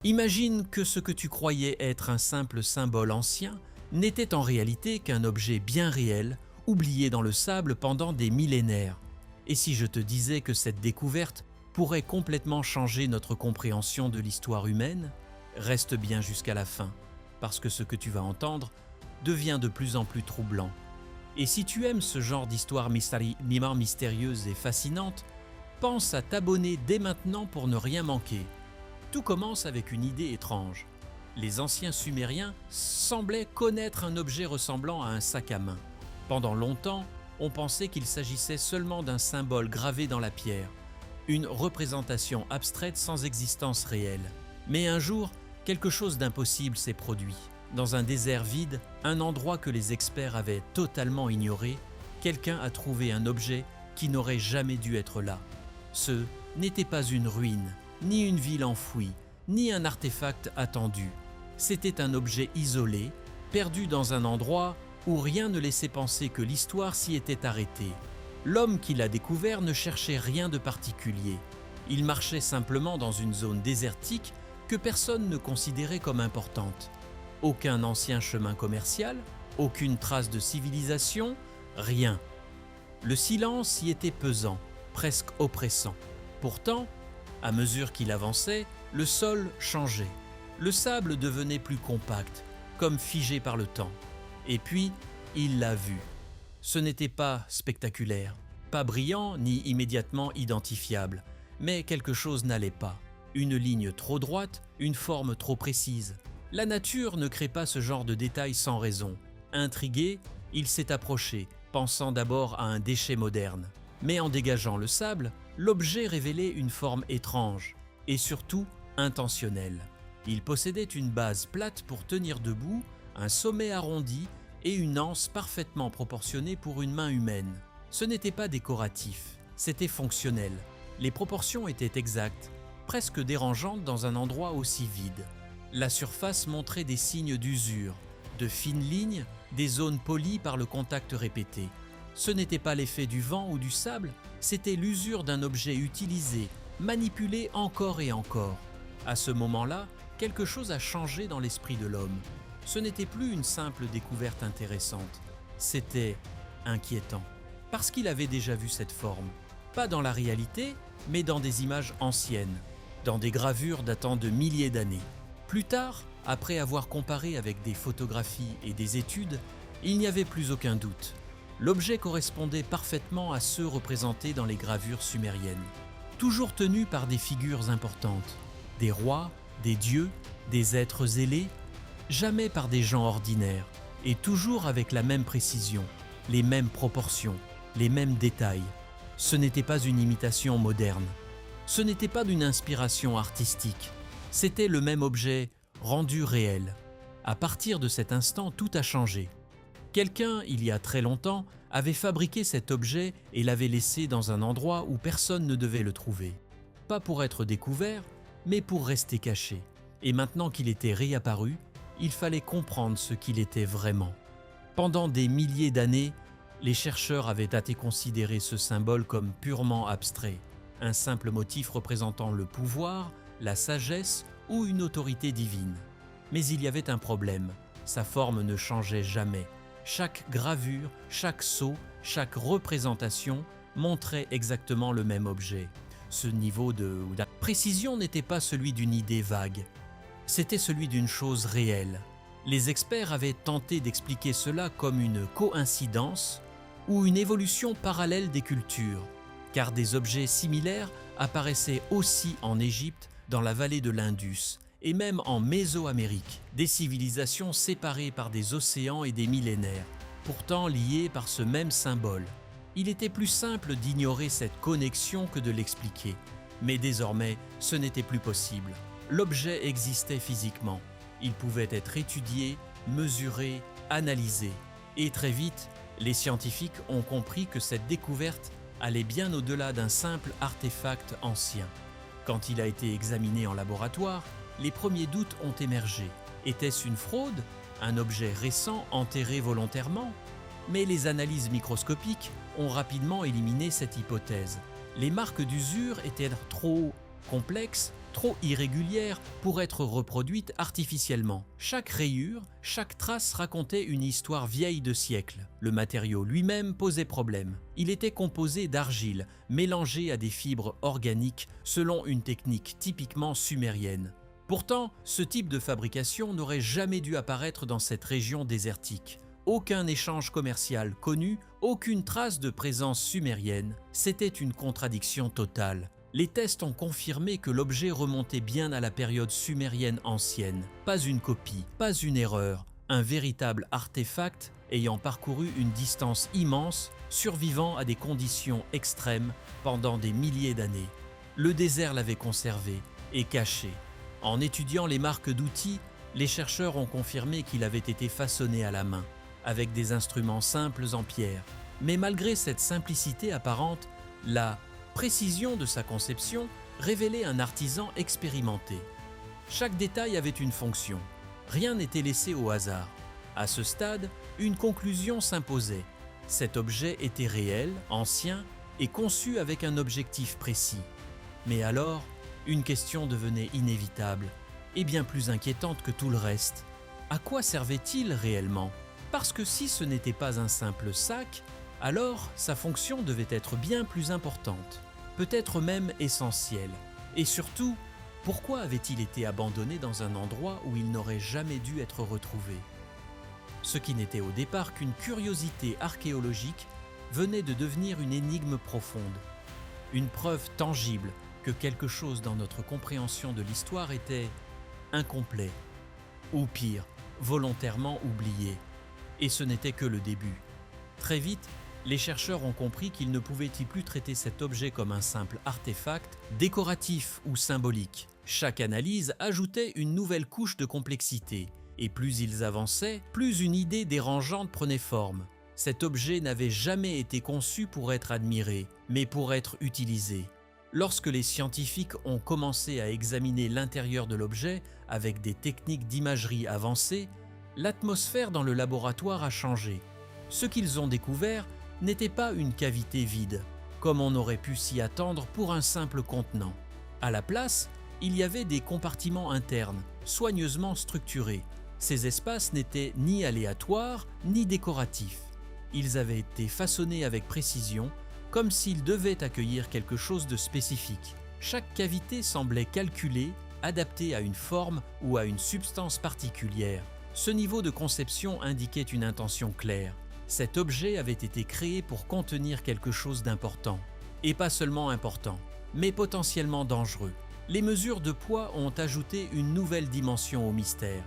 Imagine que ce que tu croyais être un simple symbole ancien n'était en réalité qu'un objet bien réel, oublié dans le sable pendant des millénaires. Et si je te disais que cette découverte pourrait complètement changer notre compréhension de l'histoire humaine? Reste bien jusqu'à la fin, parce que ce que tu vas entendre devient de plus en plus troublant. Et si tu aimes ce genre d'histoire mystérieuse et fascinante, pense à t'abonner dès maintenant pour ne rien manquer. Tout commence avec une idée étrange. Les anciens Sumériens semblaient connaître un objet ressemblant à un sac à main. Pendant longtemps, on pensait qu'il s'agissait seulement d'un symbole gravé dans la pierre, une représentation abstraite sans existence réelle. Mais un jour, quelque chose d'impossible s'est produit. Dans un désert vide, un endroit que les experts avaient totalement ignoré, quelqu'un a trouvé un objet qui n'aurait jamais dû être là. Ce n'était pas une ruine, ni une ville enfouie, ni un artefact attendu. C'était un objet isolé, perdu dans un endroit où rien ne laissait penser que l'histoire s'y était arrêtée. L'homme qui l'a découvert ne cherchait rien de particulier. Il marchait simplement dans une zone désertique que personne ne considérait comme importante. Aucun ancien chemin commercial, aucune trace de civilisation, rien. Le silence y était pesant, presque oppressant. Pourtant, à mesure qu'il avançait, le sol changeait. Le sable devenait plus compact, comme figé par le temps. Et puis, il l'a vu. Ce n'était pas spectaculaire, pas brillant ni immédiatement identifiable, mais quelque chose n'allait pas. Une ligne trop droite, une forme trop précise. La nature ne crée pas ce genre de détails sans raison. Intrigué, il s'est approché, pensant d'abord à un déchet moderne. Mais en dégageant le sable, l'objet révélait une forme étrange et surtout intentionnelle. Il possédait une base plate pour tenir debout, un sommet arrondi et une anse parfaitement proportionnée pour une main humaine. Ce n'était pas décoratif, c'était fonctionnel. Les proportions étaient exactes, presque dérangeantes dans un endroit aussi vide. La surface montrait des signes d'usure, de fines lignes, des zones polies par le contact répété. Ce n'était pas l'effet du vent ou du sable, c'était l'usure d'un objet utilisé, manipulé encore et encore. À ce moment-là, quelque chose a changé dans l'esprit de l'homme. Ce n'était plus une simple découverte intéressante, c'était inquiétant. Parce qu'il avait déjà vu cette forme, pas dans la réalité, mais dans des images anciennes, dans des gravures datant de milliers d'années. Plus tard, après avoir comparé avec des photographies et des études, il n'y avait plus aucun doute. L'objet correspondait parfaitement à ceux représentés dans les gravures sumériennes. Toujours tenus par des figures importantes, des rois, des dieux, des êtres zélés, jamais par des gens ordinaires, et toujours avec la même précision, les mêmes proportions, les mêmes détails. Ce n'était pas une imitation moderne, ce n'était pas d'une inspiration artistique, c'était le même objet rendu réel. À partir de cet instant, tout a changé. Quelqu'un, il y a très longtemps, avait fabriqué cet objet et l'avait laissé dans un endroit où personne ne devait le trouver. Pas pour être découvert, mais pour rester caché. Et maintenant qu'il était réapparu, il fallait comprendre ce qu'il était vraiment. Pendant des milliers d'années, les chercheurs avaient été considéré ce symbole comme purement abstrait, un simple motif représentant le pouvoir, la sagesse ou une autorité divine. Mais il y avait un problème, sa forme ne changeait jamais. Chaque gravure, chaque sceau, chaque représentation montrait exactement le même objet. Ce niveau de précision n'était pas celui d'une idée vague, c'était celui d'une chose réelle. Les experts avaient tenté d'expliquer cela comme une coïncidence ou une évolution parallèle des cultures, car des objets similaires apparaissaient aussi en Égypte, dans la vallée de l'Indus, et même en Mésoamérique, des civilisations séparées par des océans et des millénaires, pourtant liées par ce même symbole. Il était plus simple d'ignorer cette connexion que de l'expliquer, mais désormais, ce n'était plus possible. L'objet existait physiquement, il pouvait être étudié, mesuré, analysé, et très vite, les scientifiques ont compris que cette découverte allait bien au-delà d'un simple artefact ancien. Quand il a été examiné en laboratoire, les premiers doutes ont émergé. Était-ce une fraude? Un objet récent enterré volontairement? Mais les analyses microscopiques ont rapidement éliminé cette hypothèse. Les marques d'usure étaient trop complexes trop irrégulières pour être reproduites artificiellement. Chaque rayure, chaque trace racontait une histoire vieille de siècles. Le matériau lui-même posait problème. Il était composé d'argile, mélangée à des fibres organiques selon une technique typiquement sumérienne. Pourtant, ce type de fabrication n'aurait jamais dû apparaître dans cette région désertique. Aucun échange commercial connu, aucune trace de présence sumérienne, c'était une contradiction totale. Les tests ont confirmé que l'objet remontait bien à la période sumérienne ancienne. Pas une copie, pas une erreur, un véritable artefact ayant parcouru une distance immense, survivant à des conditions extrêmes pendant des milliers d'années. Le désert l'avait conservé et caché. En étudiant les marques d'outils, les chercheurs ont confirmé qu'il avait été façonné à la main, avec des instruments simples en pierre. Mais malgré cette simplicité apparente, la précision de sa conception révélait un artisan expérimenté. Chaque détail avait une fonction. Rien n'était laissé au hasard. À ce stade, une conclusion s'imposait. Cet objet était réel, ancien et conçu avec un objectif précis. Mais alors, une question devenait inévitable et bien plus inquiétante que tout le reste. À quoi servait-il réellement ? Parce que si ce n'était pas un simple sac, alors sa fonction devait être bien plus importante, peut-être même essentielle. Et surtout, pourquoi avait-il été abandonné dans un endroit où il n'aurait jamais dû être retrouvé ? Ce qui n'était au départ qu'une curiosité archéologique venait de devenir une énigme profonde, une preuve tangible que quelque chose dans notre compréhension de l'histoire était incomplet, ou pire, volontairement oublié. Et ce n'était que le début. Très vite, les chercheurs ont compris qu'ils ne pouvaient plus traiter cet objet comme un simple artefact, décoratif ou symbolique. Chaque analyse ajoutait une nouvelle couche de complexité, et plus ils avançaient, plus une idée dérangeante prenait forme. Cet objet n'avait jamais été conçu pour être admiré, mais pour être utilisé. Lorsque les scientifiques ont commencé à examiner l'intérieur de l'objet avec des techniques d'imagerie avancées, l'atmosphère dans le laboratoire a changé. Ce qu'ils ont découvert n'était pas une cavité vide, comme on aurait pu s'y attendre pour un simple contenant. À la place, il y avait des compartiments internes, soigneusement structurés. Ces espaces n'étaient ni aléatoires ni décoratifs. Ils avaient été façonnés avec précision, comme s'ils devaient accueillir quelque chose de spécifique. Chaque cavité semblait calculée, adaptée à une forme ou à une substance particulière. Ce niveau de conception indiquait une intention claire. Cet objet avait été créé pour contenir quelque chose d'important. Et pas seulement important, mais potentiellement dangereux. Les mesures de poids ont ajouté une nouvelle dimension au mystère.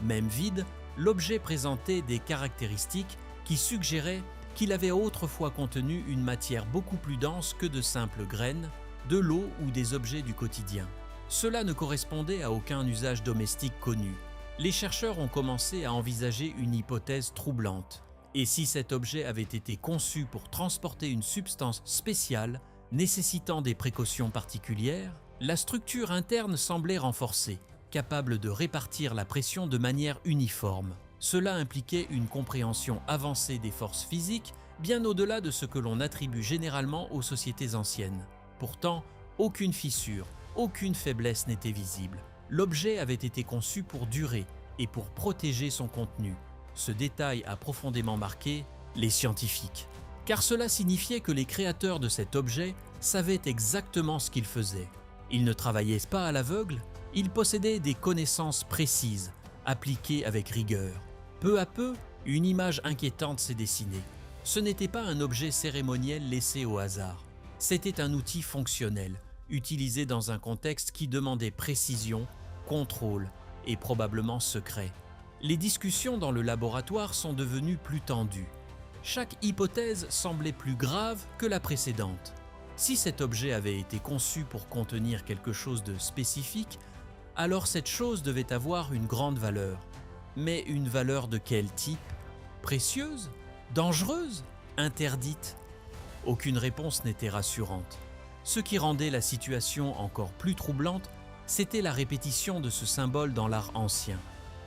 Même vide, l'objet présentait des caractéristiques qui suggéraient qu'il avait autrefois contenu une matière beaucoup plus dense que de simples graines, de l'eau ou des objets du quotidien. Cela ne correspondait à aucun usage domestique connu. Les chercheurs ont commencé à envisager une hypothèse troublante. Et si cet objet avait été conçu pour transporter une substance spéciale, nécessitant des précautions particulières, la structure interne semblait renforcée, capable de répartir la pression de manière uniforme. Cela impliquait une compréhension avancée des forces physiques, bien au-delà de ce que l'on attribue généralement aux sociétés anciennes. Pourtant, aucune fissure, aucune faiblesse n'était visible. L'objet avait été conçu pour durer et pour protéger son contenu. Ce détail a profondément marqué les scientifiques, car cela signifiait que les créateurs de cet objet savaient exactement ce qu'ils faisaient. Ils ne travaillaient pas à l'aveugle, ils possédaient des connaissances précises, appliquées avec rigueur. Peu à peu, une image inquiétante s'est dessinée. Ce n'était pas un objet cérémoniel laissé au hasard. C'était un outil fonctionnel, utilisé dans un contexte qui demandait précision, contrôle et probablement secret. Les discussions dans le laboratoire sont devenues plus tendues. Chaque hypothèse semblait plus grave que la précédente. Si cet objet avait été conçu pour contenir quelque chose de spécifique, alors cette chose devait avoir une grande valeur. Mais une valeur de quel type ? Précieuse ? Dangereuse ? Interdite ? Aucune réponse n'était rassurante. Ce qui rendait la situation encore plus troublante, c'était la répétition de ce symbole dans l'art ancien.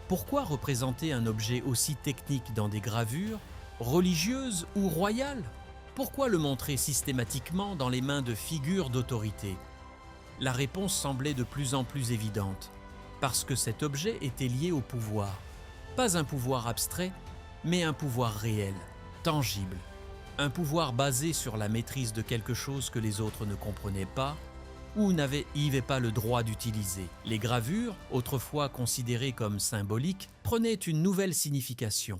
Pourquoi représenter un objet aussi technique dans des gravures, religieuses ou royales ? Pourquoi le montrer systématiquement dans les mains de figures d'autorité ? La réponse semblait de plus en plus évidente, parce que cet objet était lié au pouvoir. Pas un pouvoir abstrait, mais un pouvoir réel, tangible. Un pouvoir basé sur la maîtrise de quelque chose que les autres ne comprenaient pas ou n'avaient pas le droit d'utiliser. Les gravures, autrefois considérées comme symboliques, prenaient une nouvelle signification.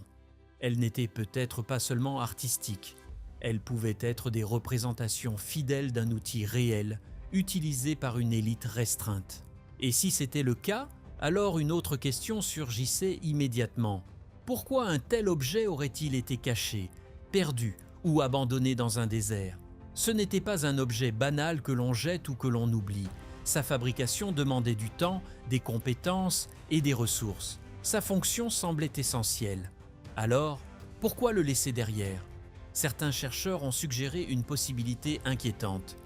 Elles n'étaient peut-être pas seulement artistiques, elles pouvaient être des représentations fidèles d'un outil réel, utilisé par une élite restreinte. Et si c'était le cas, alors une autre question surgissait immédiatement. Pourquoi un tel objet aurait-il été caché, perdu ou abandonné dans un désert? Ce n'était pas un objet banal que l'on jette ou que l'on oublie. Sa fabrication demandait du temps, des compétences et des ressources. Sa fonction semblait essentielle. Alors, pourquoi le laisser derrière? Certains chercheurs ont suggéré une possibilité inquiétante.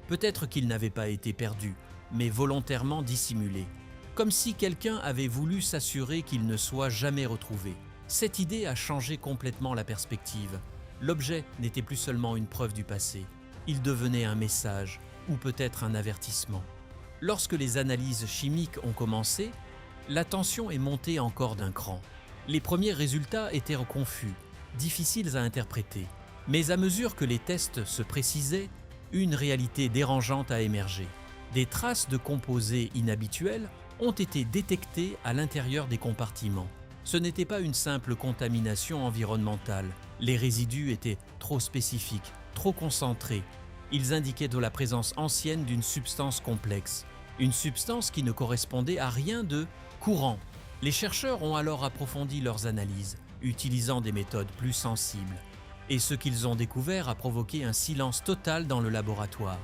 Peut-être qu'il n'avait pas été perdu, mais volontairement dissimulé. Comme si quelqu'un avait voulu s'assurer qu'il ne soit jamais retrouvé. Cette idée a changé complètement la perspective. L'objet n'était plus seulement une preuve du passé, il devenait un message ou peut-être un avertissement. Lorsque les analyses chimiques ont commencé, la tension est montée encore d'un cran. Les premiers résultats étaient confus, difficiles à interpréter. Mais à mesure que les tests se précisaient, une réalité dérangeante a émergé. Des traces de composés inhabituels ont été détectées à l'intérieur des compartiments. Ce n'était pas une simple contamination environnementale. Les résidus étaient trop spécifiques, trop concentrés. Ils indiquaient de la présence ancienne d'une substance complexe. Une substance qui ne correspondait à rien de courant. Les chercheurs ont alors approfondi leurs analyses, utilisant des méthodes plus sensibles. Et ce qu'ils ont découvert a provoqué un silence total dans le laboratoire.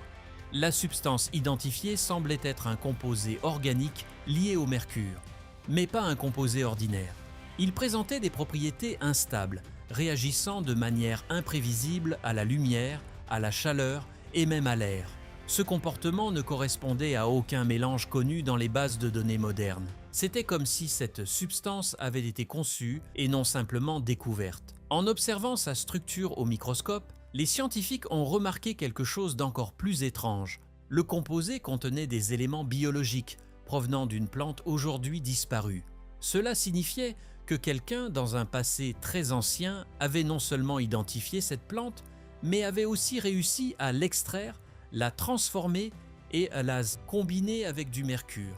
La substance identifiée semblait être un composé organique lié au mercure, mais pas un composé ordinaire. Il présentait des propriétés instables, réagissant de manière imprévisible à la lumière, à la chaleur et même à l'air. Ce comportement ne correspondait à aucun mélange connu dans les bases de données modernes. C'était comme si cette substance avait été conçue et non simplement découverte. En observant sa structure au microscope, les scientifiques ont remarqué quelque chose d'encore plus étrange. Le composé contenait des éléments biologiques provenant d'une plante aujourd'hui disparue. Cela signifiait que quelqu'un, dans un passé très ancien, avait non seulement identifié cette plante, mais avait aussi réussi à l'extraire, la transformer et à la combiner avec du mercure.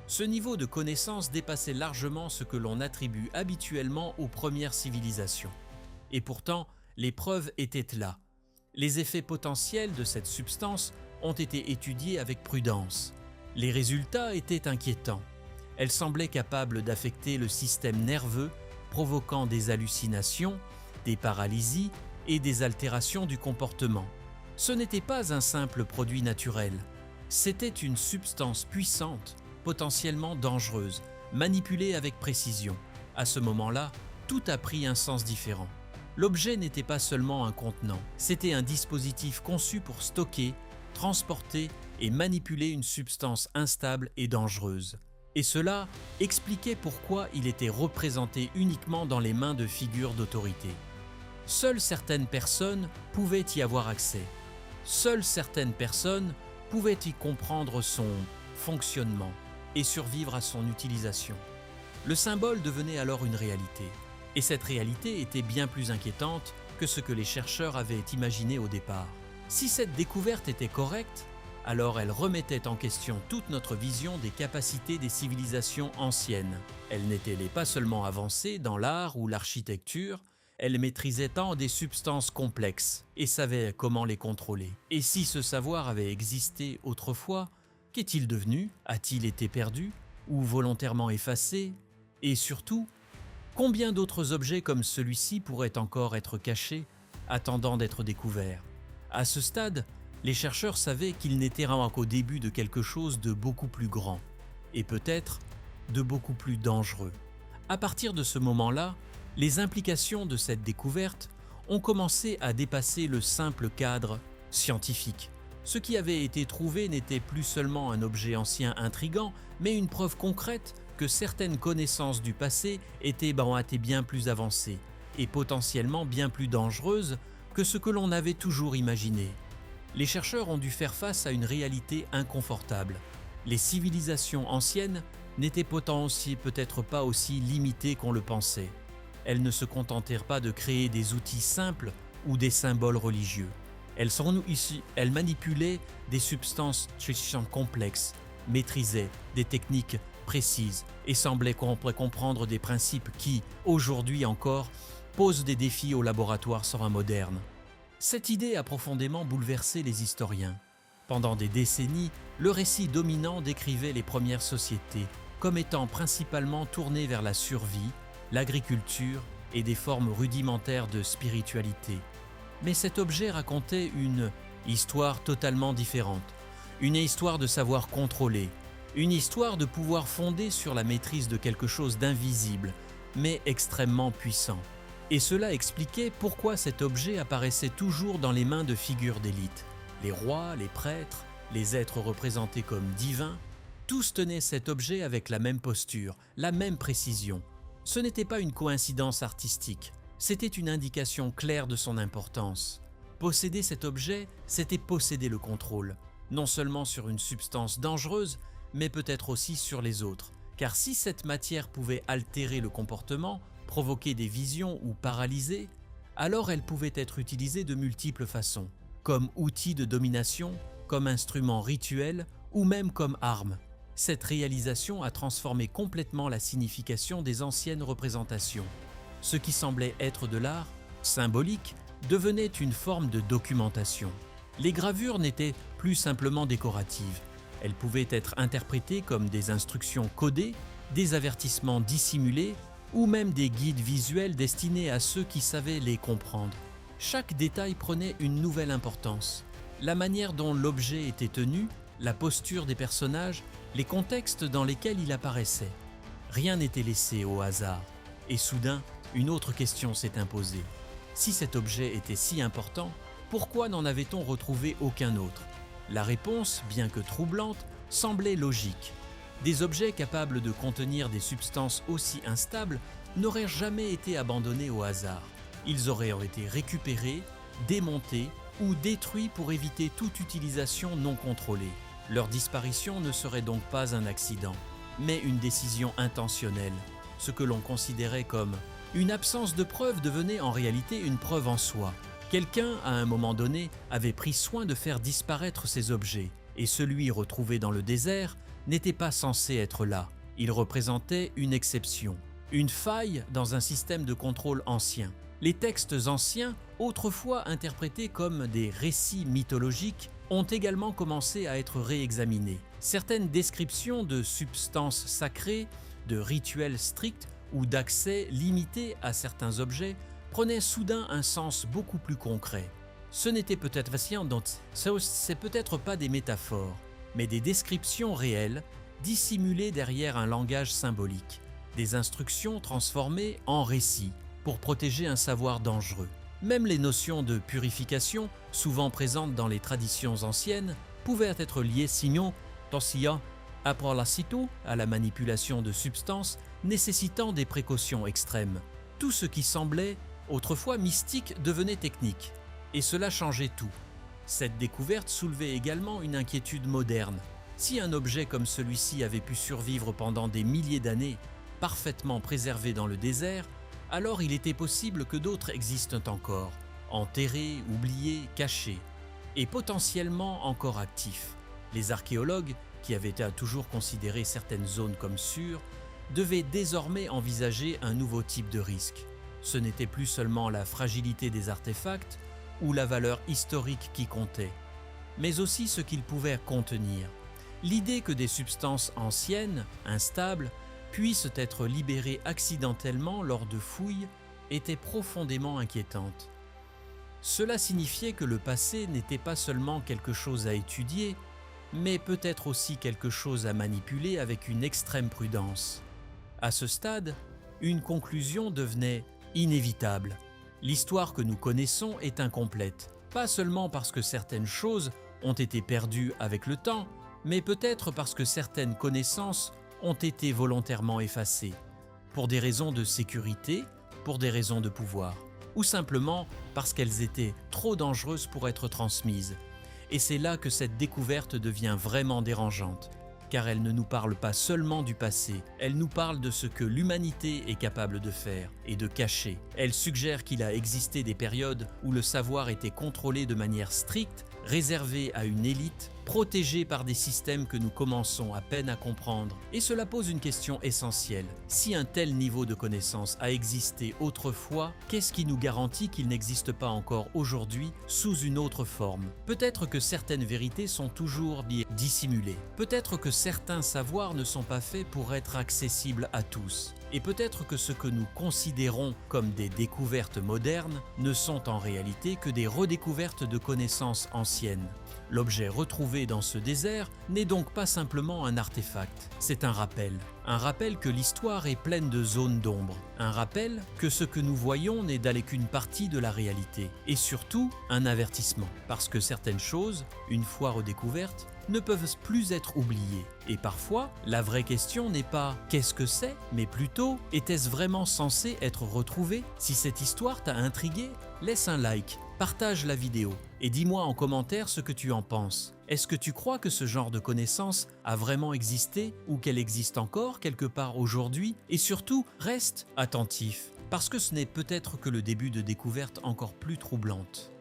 Ce niveau de connaissance dépassait largement ce que l'on attribue habituellement aux premières civilisations. Et pourtant, les preuves étaient là. Les effets potentiels de cette substance ont été étudiés avec prudence. Les résultats étaient inquiétants. Elle semblait capable d'affecter le système nerveux, provoquant des hallucinations, des paralysies et des altérations du comportement. Ce n'était pas un simple produit naturel. C'était une substance puissante, potentiellement dangereuse, manipulée avec précision. À ce moment-là, tout a pris un sens différent. L'objet n'était pas seulement un contenant, c'était un dispositif conçu pour stocker, transporter et manipuler une substance instable et dangereuse. Et cela expliquait pourquoi il était représenté uniquement dans les mains de figures d'autorité. Seules certaines personnes pouvaient y avoir accès. Seules certaines personnes pouvaient y comprendre son fonctionnement et survivre à son utilisation. Le symbole devenait alors une réalité. Et cette réalité était bien plus inquiétante que ce que les chercheurs avaient imaginé au départ. Si cette découverte était correcte, alors elle remettait en question toute notre vision des capacités des civilisations anciennes. Elles n'étaient pas seulement avancées dans l'art ou l'architecture, elles maîtrisaient tant des substances complexes et savaient comment les contrôler. Et si ce savoir avait existé autrefois, qu'est-il devenu? A-t-il été perdu ou volontairement effacé? Et surtout, combien d'autres objets comme celui-ci pourraient encore être cachés, attendant d'être découverts? À ce stade, les chercheurs savaient qu'ils n'étaient qu'au début de quelque chose de beaucoup plus grand, et peut-être de beaucoup plus dangereux. À partir de ce moment-là, les implications de cette découverte ont commencé à dépasser le simple cadre scientifique. Ce qui avait été trouvé n'était plus seulement un objet ancien intrigant, mais une preuve concrète que certaines connaissances du passé étaient bien plus avancées et potentiellement bien plus dangereuses que ce que l'on avait toujours imaginé. Les chercheurs ont dû faire face à une réalité inconfortable. Les civilisations anciennes n'étaient pourtant aussi peut-être pas aussi limitées qu'on le pensait. Elles ne se contentèrent pas de créer des outils simples ou des symboles religieux. Elles manipulaient des substances complexes, maîtrisaient des techniques précises et semblaient comprendre des principes qui, aujourd'hui encore, posent des défis aux laboratoires modernes. Cette idée a profondément bouleversé les historiens. Pendant des décennies, le récit dominant décrivait les premières sociétés comme étant principalement tournées vers la survie, l'agriculture et des formes rudimentaires de spiritualité. Mais cet objet racontait une histoire totalement différente, une histoire de savoir contrôler, une histoire de pouvoir fondée sur la maîtrise de quelque chose d'invisible, mais extrêmement puissant. Et cela expliquait pourquoi cet objet apparaissait toujours dans les mains de figures d'élite. Les rois, les prêtres, les êtres représentés comme divins, tous tenaient cet objet avec la même posture, la même précision. Ce n'était pas une coïncidence artistique, c'était une indication claire de son importance. Posséder cet objet, c'était posséder le contrôle, non seulement sur une substance dangereuse, mais peut-être aussi sur les autres. Car si cette matière pouvait altérer le comportement, provoquer des visions ou paralyser, alors elle pouvait être utilisée de multiples façons, comme outil de domination, comme instrument rituel ou même comme arme. Cette réalisation a transformé complètement la signification des anciennes représentations. Ce qui semblait être de l'art, symbolique, devenait une forme de documentation. Les gravures n'étaient plus simplement décoratives. Elles pouvaient être interprétées comme des instructions codées, des avertissements dissimulés ou même des guides visuels destinés à ceux qui savaient les comprendre. Chaque détail prenait une nouvelle importance. La manière dont l'objet était tenu, la posture des personnages, les contextes dans lesquels il apparaissait. Rien n'était laissé au hasard. Et soudain, une autre question s'est imposée. Si cet objet était si important, pourquoi n'en avait-on retrouvé aucun autre? La réponse, bien que troublante, semblait logique. Des objets capables de contenir des substances aussi instables n'auraient jamais été abandonnés au hasard. Ils auraient été récupérés, démontés ou détruits pour éviter toute utilisation non contrôlée. Leur disparition ne serait donc pas un accident, mais une décision intentionnelle. Ce que l'on considérait comme une absence de preuve devenait en réalité une preuve en soi. Quelqu'un, à un moment donné, avait pris soin de faire disparaître ces objets, et celui retrouvé dans le désert n'était pas censé être là. Il représentait une exception, une faille dans un système de contrôle ancien. Les textes anciens, autrefois interprétés comme des récits mythologiques, ont également commencé à être réexaminés. Certaines descriptions de substances sacrées, de rituels stricts ou d'accès limité à certains objets prenaient soudain un sens beaucoup plus concret. Ce n'était peut-être c'est peut-être pas des métaphores, mais des descriptions réelles, dissimulées derrière un langage symbolique, des instructions transformées en récits pour protéger un savoir dangereux. Même les notions de purification, souvent présentes dans les traditions anciennes, pouvaient être liées sinon à la manipulation de substances nécessitant des précautions extrêmes. Tout ce qui semblait autrefois mystique devenait technique, et cela changeait tout. Cette découverte soulevait également une inquiétude moderne. Si un objet comme celui-ci avait pu survivre pendant des milliers d'années, parfaitement préservé dans le désert, alors il était possible que d'autres existent encore, enterrés, oubliés, cachés, et potentiellement encore actifs. Les archéologues, qui avaient toujours considéré certaines zones comme sûres, devaient désormais envisager un nouveau type de risque. Ce n'était plus seulement la fragilité des artefacts ou la valeur historique qui comptait, mais aussi ce qu'ils pouvaient contenir. L'idée que des substances anciennes, instables, puissent être libérées accidentellement lors de fouilles était profondément inquiétante. Cela signifiait que le passé n'était pas seulement quelque chose à étudier, mais peut-être aussi quelque chose à manipuler avec une extrême prudence. À ce stade, une conclusion devenait inévitable. L'histoire que nous connaissons est incomplète, pas seulement parce que certaines choses ont été perdues avec le temps, mais peut-être parce que certaines connaissances ont été volontairement effacées, pour des raisons de sécurité, pour des raisons de pouvoir, ou simplement parce qu'elles étaient trop dangereuses pour être transmises. Et c'est là que cette découverte devient vraiment dérangeante, car elle ne nous parle pas seulement du passé, elle nous parle de ce que l'humanité est capable de faire et de cacher. Elle suggère qu'il a existé des périodes où le savoir était contrôlé de manière stricte, réservé à une élite, protégé par des systèmes que nous commençons à peine à comprendre. Et cela pose une question essentielle. Si un tel niveau de connaissance a existé autrefois, qu'est-ce qui nous garantit qu'il n'existe pas encore aujourd'hui sous une autre forme? Peut-être que certaines vérités sont toujours dissimulées. Peut-être que certains savoirs ne sont pas faits pour être accessibles à tous. Et peut-être que ce que nous considérons comme des découvertes modernes ne sont en réalité que des redécouvertes de connaissances anciennes. L'objet retrouvé dans ce désert n'est donc pas simplement un artefact, c'est un rappel que l'histoire est pleine de zones d'ombre, un rappel que ce que nous voyons n'est d'aller qu'une partie de la réalité, et surtout un avertissement, parce que certaines choses, une fois redécouvertes, ne peuvent plus être oubliées. Et parfois, la vraie question n'est pas « qu'est-ce que c'est ?», mais plutôt « était-ce vraiment censé être retrouvé ?» Si cette histoire t'a intrigué, laisse un like, partage la vidéo et dis-moi en commentaire ce que tu en penses. Est-ce que tu crois que ce genre de connaissance a vraiment existé ou qu'elle existe encore quelque part aujourd'hui? Et surtout, reste attentif, parce que ce n'est peut-être que le début de découvertes encore plus troublantes.